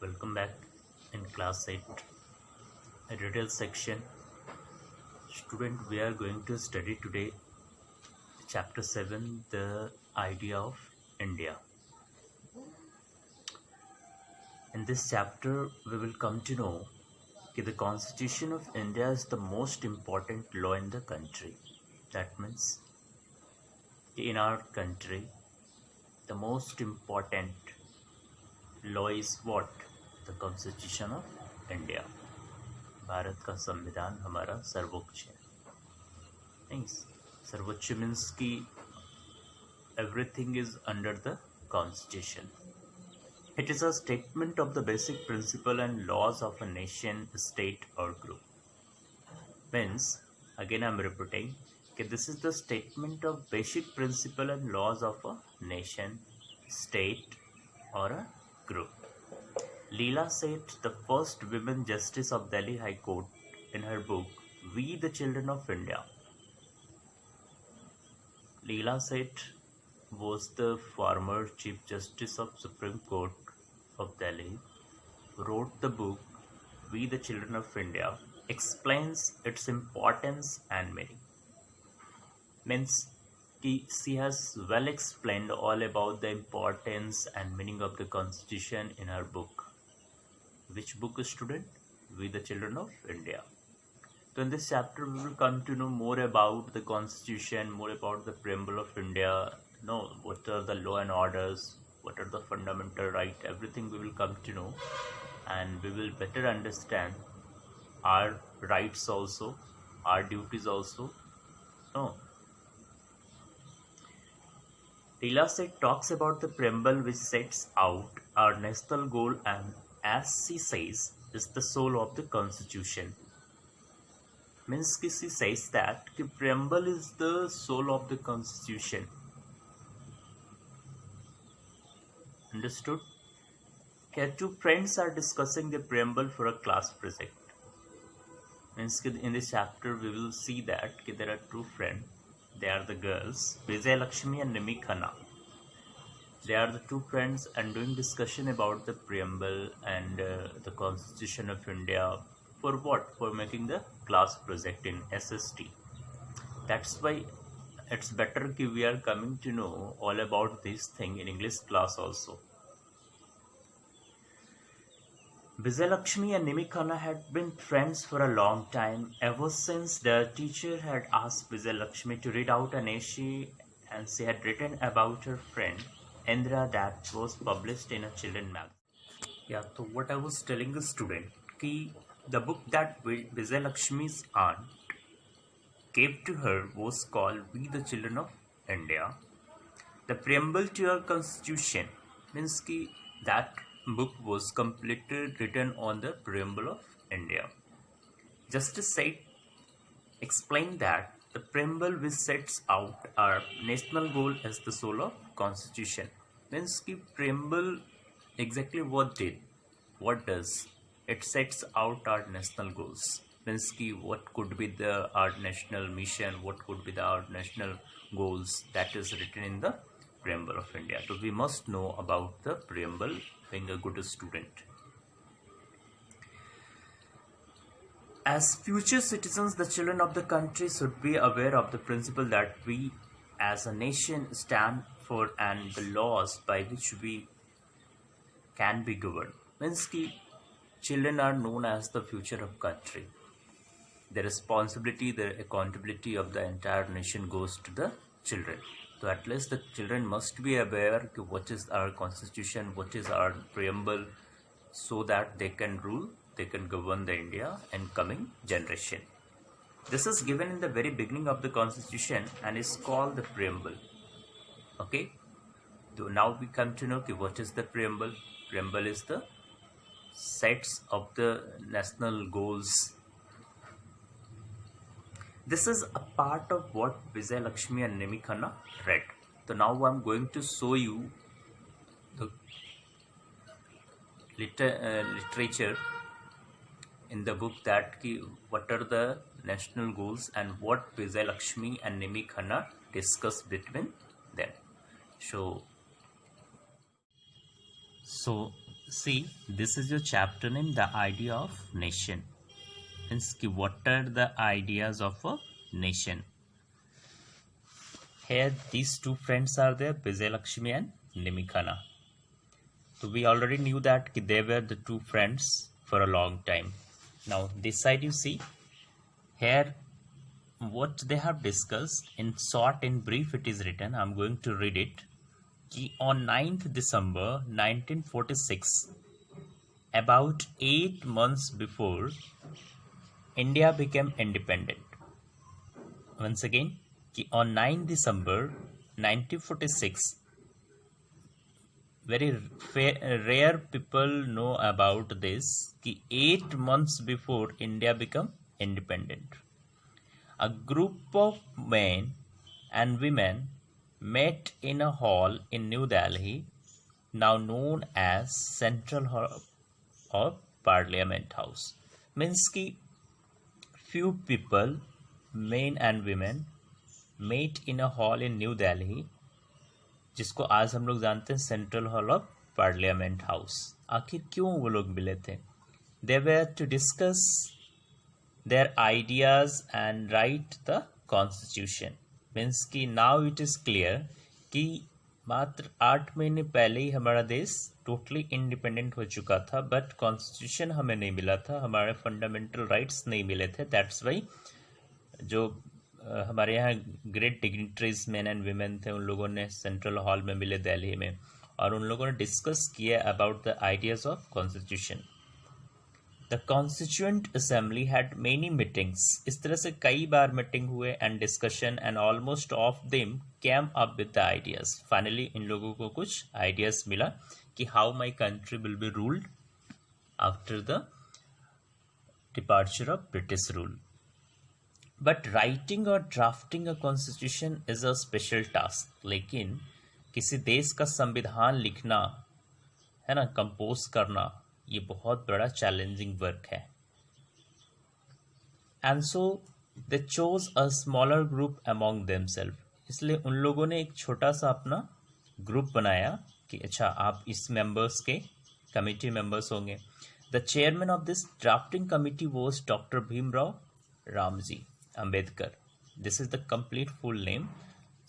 Welcome back in class 8 detail section. Student, we are going to study today chapter 7, the idea of India. In this chapter we will come to know that the Constitution of India is the most important law in the country. That means in our country the most important law is what? The Constitution of India. Bharat का संविधान हमारा सर्वोच्च है. Means सर्वोच्च means कि everything is under the Constitution. It is a statement of the basic principle and laws of a nation, state or group. Means, again I am repeating, that this is the statement of basic principle and laws of a nation, state or a group. Leela said, the first women justice of Delhi High Court, in her book, We the Children of India. Leela Seth was the former Chief Justice of Supreme Court of Delhi, wrote the book, We the Children of India, explains its importance and meaning. Means, she has well explained all about the importance and meaning of the Constitution in her book. Which book, student? We the Children of India. So in this chapter we will come to know more about the Constitution, more about the preamble of India, what are the law and orders, what are the fundamental rights, everything we will come to know, and we will better understand our rights also, our duties also. Leela Seth talks about the preamble which sets out our national goal and, as she says, is the soul of the Constitution. Means she says that the preamble is the soul of the Constitution. Understood? Here two friends are discussing the preamble for a class project. Means in this chapter we will see that there are two friends. They are the girls, Vijay Lakshmi and Nimi Khanna. They are the two friends and doing discussion about the preamble and the Constitution of India. For what? For making the class project in SST. That's why it's better that we are coming to know all about this thing in English class also. Vijay Lakshmi and Nimi Khanna had been friends for a long time, ever since the teacher had asked Vijay Lakshmi to read out an essay and she had written about her friend Indra that was published in a children's magazine. So what I was telling the student, the book that Vijay Lakshmi's aunt gave to her was called We the Children of India. The preamble to our Constitution means that book was completely written on the preamble of India. Justice Seth explained that the preamble which sets out our national goal as the soul of Constitution. Means preamble exactly what does? It sets out our national goals. Means what could be our national mission, what could be our national goals, that is written in the preamble of India. So we must know about the preamble being a good student. As future citizens, the children of the country should be aware of the principle that we as a nation stand for and the laws by which we can be governed. Means children are known as the future of country. The responsibility, the accountability of the entire nation goes to the children. So at least the children must be aware of what is our Constitution, what is our preamble, so that they can rule, they can govern the India in coming generation. This is given in the very beginning of the Constitution and is called the preamble. Okay. So now we come to know what is the preamble. Preamble is the sets of the national goals. This is a part of what Vijay Lakshmi and Nimi Khanna read. So now I am going to show you the literature in the book that what are the national goals and what Vijay Lakshmi and Nimi Khanna discuss between them. So See, this is your chapter name, The Idea of Nation. Means what are the ideas of a nation? Here, these two friends are there, Vijay Lakshmi and Nimikana. So we already knew that they were the two friends for a long time. Now, this side you see, here what they have discussed in short, in brief, it is written. I'm going to read it. On 9th December 1946, about 8 months before India became independent. Once again, on 9 December 1946, very rare people know about this, 8 months before India became independent. A group of men and women met in a hall in New Delhi, now known as Central Hall or Parliament House. Means ki few people, men and women, met in a hall in New Delhi, जिसको आज हम लोग जानते हैं central hall of parliament house. आखिर क्यों वो लोग मिले थे? They were to discuss their ideas and write the constitution. Means कि नाउ इट इज क्लियर कि मात्र 8 महीने पहले ही हमारा देश टोटली इंडिपेंडेंट हो चुका था, बट कॉन्स्टिट्यूशन हमें नहीं मिला था, हमारे फंडामेंटल राइट्स नहीं मिले थे. दैट्स वाई जो हमारे यहाँ great dignitaries man and women थे, उन लोगों ने सेंट्रल हॉल में मिले दिल्ली में, और उन लोगों ने डिस्कस किया about the ideas of constitution. The constituent assembly had many meetings. इस तरह से कई बार मीटिंग हुए and discussion, and almost of them came up with the ideas. Finally इन लोगों को कुछ आइडियाज मिला कि how my country will be ruled after the departure of British rule. But writing और drafting a constitution is a special task. लेकिन किसी देश का संविधान लिखना है ना, कंपोज करना, ये बहुत बड़ा चैलेंजिंग वर्क है. And so they chose a smaller group among themselves. इसलिए उन लोगों ने एक छोटा सा अपना ग्रुप बनाया कि अच्छा आप इस मेंबर्स के कमिटी मेंबर्स होंगे. The chairman of this drafting committee was doctor Bhimrao Ramji Ambedkar. This is the complete full name.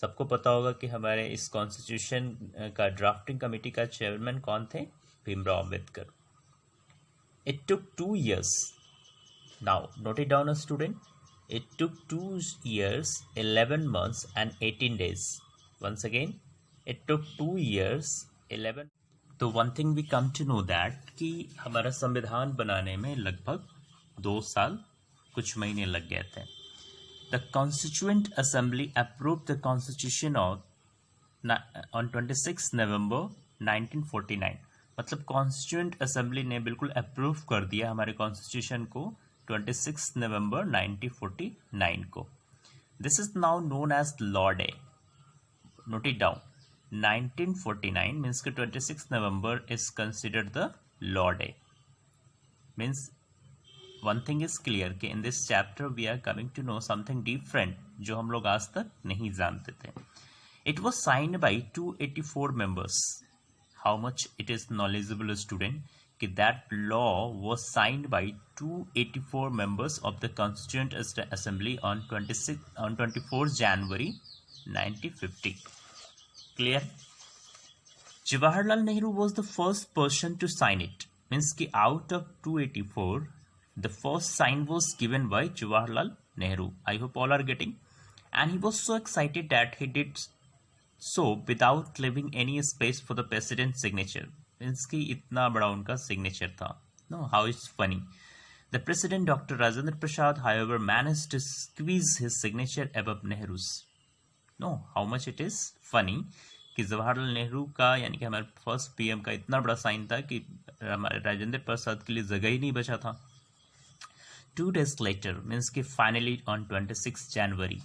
सबको पता होगा कि हमारे इस कॉन्स्टिट्यूशन का ड्राफ्टिंग कमेटी का चेयरमैन कौन थे? Bhimrao Ambedkar. It took 2 years. Now, note it down, a student. It took 2 years, 11 months, and 18 days. Once again, it took 2 years, 11. तो one thing we come to know that कि हमारा संविधान बनाने में लगभग 2 साल कुछ महीने लग गए थे. The Constituent Assembly approved the Constitution on 26 November 1949. मतलब कॉन्स्टिट्यूएंट असेंबली ने बिल्कुल अप्रूव कर दिया हमारे कॉन्स्टिट्यूशन को 26 नवंबर 1949 को. This is now known as law day. Note it down. 1949 means कि 26 November is considered the law day. Means one thing is clear कि in this chapter we are coming to know something different जो हम लोग आज तक नहीं जानते थे. It was signed by 284 members. How much it is knowledgeable student कि that law was signed by 284 members of the Constituent Assembly on 24 January 1950. Clear? Jawaharlal Nehru was the first person to sign it. Means कि out of 284, the first sign was given by Jawaharlal Nehru. I hope all are getting. And he was so excited that he did so without leaving any space for the president's signature. Means कि इतना बड़ा उनका signature था. No, how it's funny. The president, Dr. Rajendra Prasad, however, managed to squeeze his signature above Nehru's. No, how much it is funny कि जवाहरलाल नेहरू का यानी कि हमारे फर्स्ट पीएम का इतना बड़ा साइन था कि हमारे राजेंद्र प्रसाद के लिए जगह ही नहीं बचा था. 2 days later, means कि finally on 26 January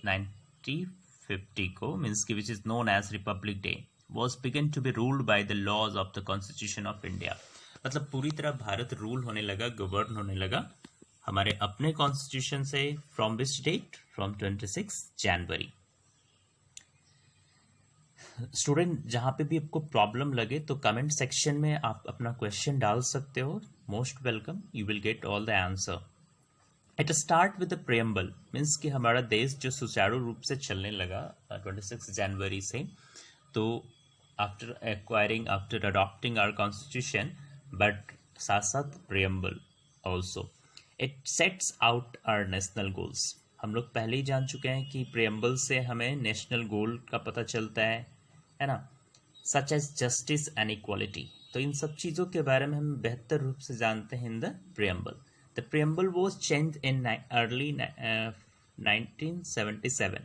1950 को, मीन्स की which is known as republic day, was begun to be ruled by the laws of the constitution of India. मतलब पूरी तरह भारत रूल होने लगा, गवर्न होने लगा हमारे अपने कॉन्स्टिट्यूशन से. From which date? From 26 January. Student जहाँ पे भी आपको प्रॉब्लम लगे तो कमेंट सेक्शन में आप अपना क्वेश्चन डाल सकते हो. Most welcome, you will get all the answer. It start with the preamble, means कि हमारा देश जो सुचारू रूप से चलने लगा 26 जनवरी से. तो after adopting our constitution, but साथ साथ preamble also it sets out our national goals. हम लोग पहले ही जान चुके हैं कि प्रेम्बल से हमें नेशनल गोल का पता चलता है ना, such as justice and equality. तो इन सब चीज़ों के बारे में हम बेहतर रूप से जानते हैं in the preamble. The preamble was change in early 1977,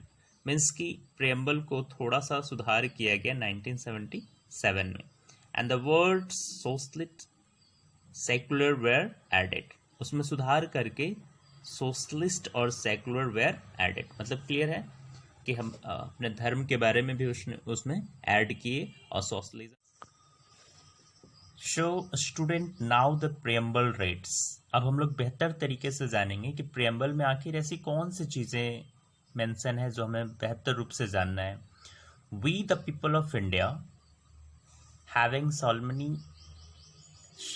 means कि प्रेम्बल को थोड़ा सा सुधार किया गया 1977 में. And the word socialist secular were added, उसमें सुधार करके सोशलिस्ट और सेकुलर वेयर एडेड. मतलब क्लियर है कि हम अपने धर्म के बारे में भी उसमें ऐड किए और socialism. Show student now the preamble rates. अब हम लोग बेहतर तरीके से जानेंगे कि प्रेम्बल में आखिर ऐसी कौन सी चीज़ें मेंशन है जो हमें बेहतर रूप से जानना है. We the people of India having solemnly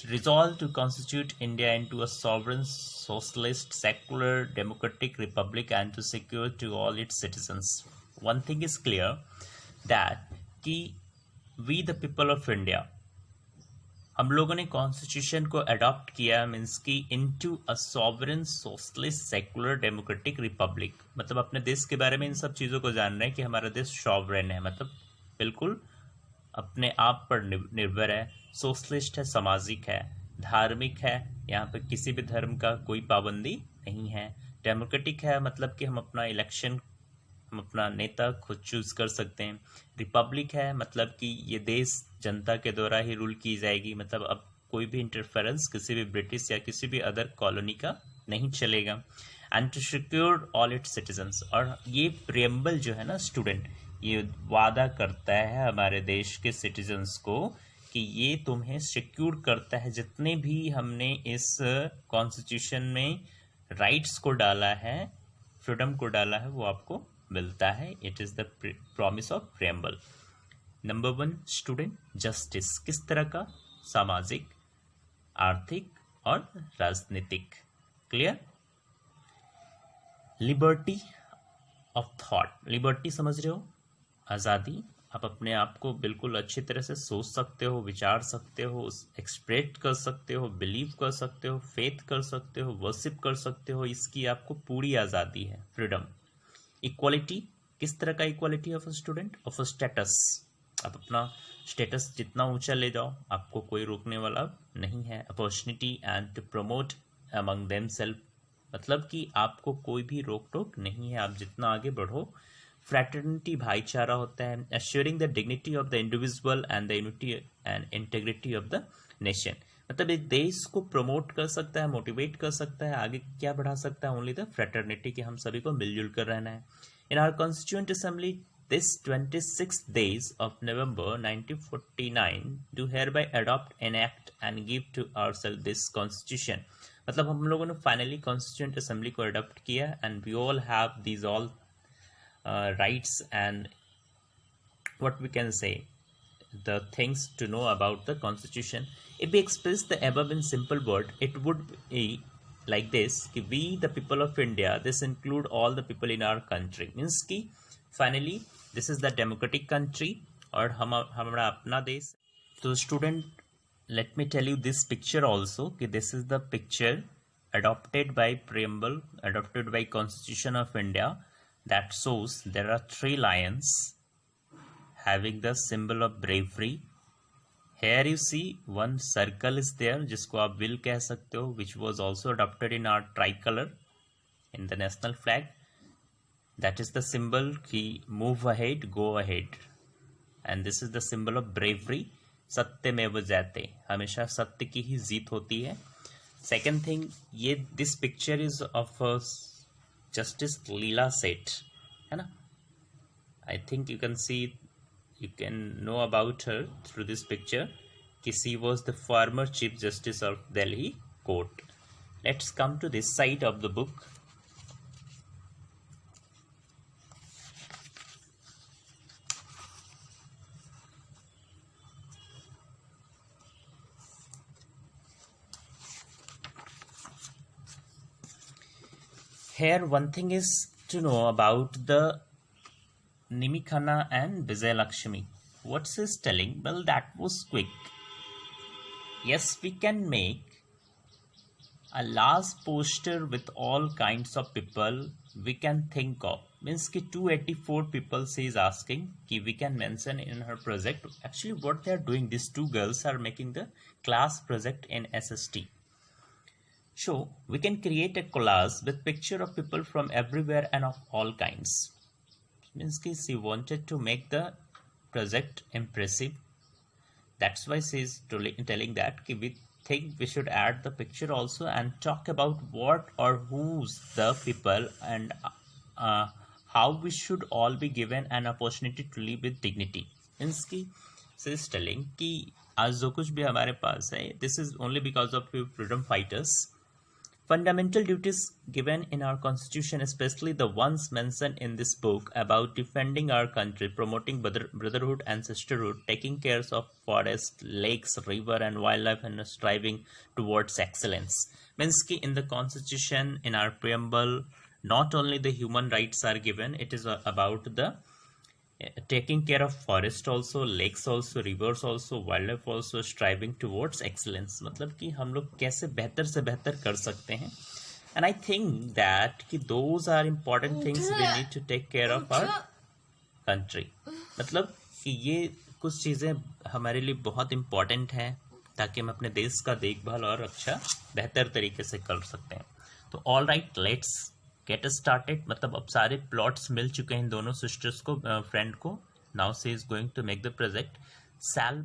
resolved to constitute India into a sovereign, socialist, secular, democratic republic and to secure to all its citizens. One thing is clear that कि we the people of India, हम लोगों ने constitution को adopt किया, means कि into a sovereign, socialist, secular, democratic Republic. मतलब अपने देश के बारे में इन सब चीज़ों को जान रहे हैं कि हमारा देश सॉवरेन है, मतलब बिल्कुल अपने आप पर निर्भर है. सोशलिस्ट है, सामाजिक है, धार्मिक है, यहाँ पर किसी भी धर्म का कोई पाबंदी नहीं है. डेमोक्रेटिक है, मतलब कि हम अपना इलेक्शन, हम अपना नेता खुद चूज कर सकते हैं. रिपब्लिक है, मतलब कि ये देश जनता के द्वारा ही रूल की जाएगी, मतलब अब कोई भी इंटरफेरेंस किसी भी ब्रिटिश या किसी भी अदर कॉलोनी का नहीं चलेगा. And to secure all its citizens. और ये प्रेम्बल जो है ना स्टूडेंट, ये वादा करता है हमारे देश के सिटीजन्स को कि ये तुम्हें सिक्योर करता है, जितने भी हमने इस कॉन्स्टिट्यूशन में राइट्स को डाला है, फ्रीडम को डाला है, वो आपको मिलता है. It is the promise of preamble. Number 1 student, justice. किस तरह का? सामाजिक, आर्थिक और राजनीतिक. Clear. Liberty of thought. Liberty समझ रहे हो? आज़ादी. आप अपने आप को बिल्कुल अच्छी तरह से सोच सकते हो, विचार सकते हो, एक्सप्रेस कर सकते हो, बिलीव कर सकते हो, फेथ कर सकते हो, वर्शिप कर सकते हो, इसकी आपको पूरी आज़ादी है, फ्रीडम. इक्वालिटी. किस तरह का equality of student? Of status. आप अपना स्टेटस जितना ऊंचा ले जाओ, आपको कोई रोकने वाला नहीं है. Opportunity and to promote among them self, मतलब कि आपको कोई भी रोक टोक नहीं है, आप जितना आगे बढ़ो. फ्रैटर्निटी, भाईचारा होता है. Assuring the dignity of the individual and the unity and integrity of the nation. मतलब एक देश को प्रमोट कर सकता है, मोटिवेट कर सकता है, आगे क्या बढ़ा सकता है? ओनली द फ्रैटर्निटी, कि हम सभी को मिलजुल कर रहना है. In our constituent assembly this 26th days of November 1949 do hereby adopt, enact and give to ourselves this constitution. मतलब हम लोगों ने फाइनली कॉन्स्टिट्यूएंट असेंबली को अडॉप्ट किया and we all have these all rights and what we can say the things to know about the constitution. If we express the above in simple word, it would be like this कि we the people of India, this include all the people in our country, means कि finally this is the democratic country और हमारा अपना देश. तो student, let me tell you this picture also कि this is the picture adopted by preamble, adopted by Constitution of India, that shows there are 3 lions having the symbol of bravery. Here you see one circle is there जिसको आप will कह सकते हो, which was also adopted in our tricolor in the national flag. That is the symbol कि move ahead, go ahead. And this is the symbol of bravery. सत्यमेव जयते, हमेशा सत्य की ही जीत होती है. Second thing, ये this picture is of Justice Leela Seth, है ना? I think you can see, you can know about her through this picture कि she was the former Chief Justice of Delhi Court. Let's come to this side of the book. Here, one thing is to know about the Nimikana and Vijay Lakshmi. What's his telling? Well, that was quick. Yes, we can make a large poster with all kinds of people we can think of. Means ki 284 people she is asking ki we can mention in her project. Actually, what they are doing, these two girls are making the class project in SST. So we can create a collage with picture of people from everywhere and of all kinds. Means ki she wanted to make the project impressive. That's why she is telling that ki we think we should add the picture also and talk about what or who's the people and how we should all be given an opportunity to live with dignity. Means ki she is telling कि आज जो कुछ भी हमारे पास है, this is only because of you freedom fighters. Fundamental duties given in our constitution, especially the ones mentioned in this book about defending our country, promoting brotherhood and sisterhood, taking care of forest, lakes, river and wildlife, and striving towards excellence. Means ki in the constitution, in our preamble, not only the human rights are given, it is about the taking care of forest also, lakes also, rivers also, wildlife also, striving towards excellence. मतलब कि हम लोग कैसे बेहतर से बेहतर कर सकते हैं. And I think that कि those are important things we need to take care of our country. मतलब कि ये कुछ चीज़ें हमारे लिए बहुत important हैं ताकि हम अपने देश का देखभाल और रक्षा बेहतर तरीके से कर सकते हैं. तो all right, let's get started. मतलब अब सारे प्लॉट्स मिल चुके हैं इन दोनों सिस्टर्स को, फ्रेंड को. Now she is going to make the project. Shell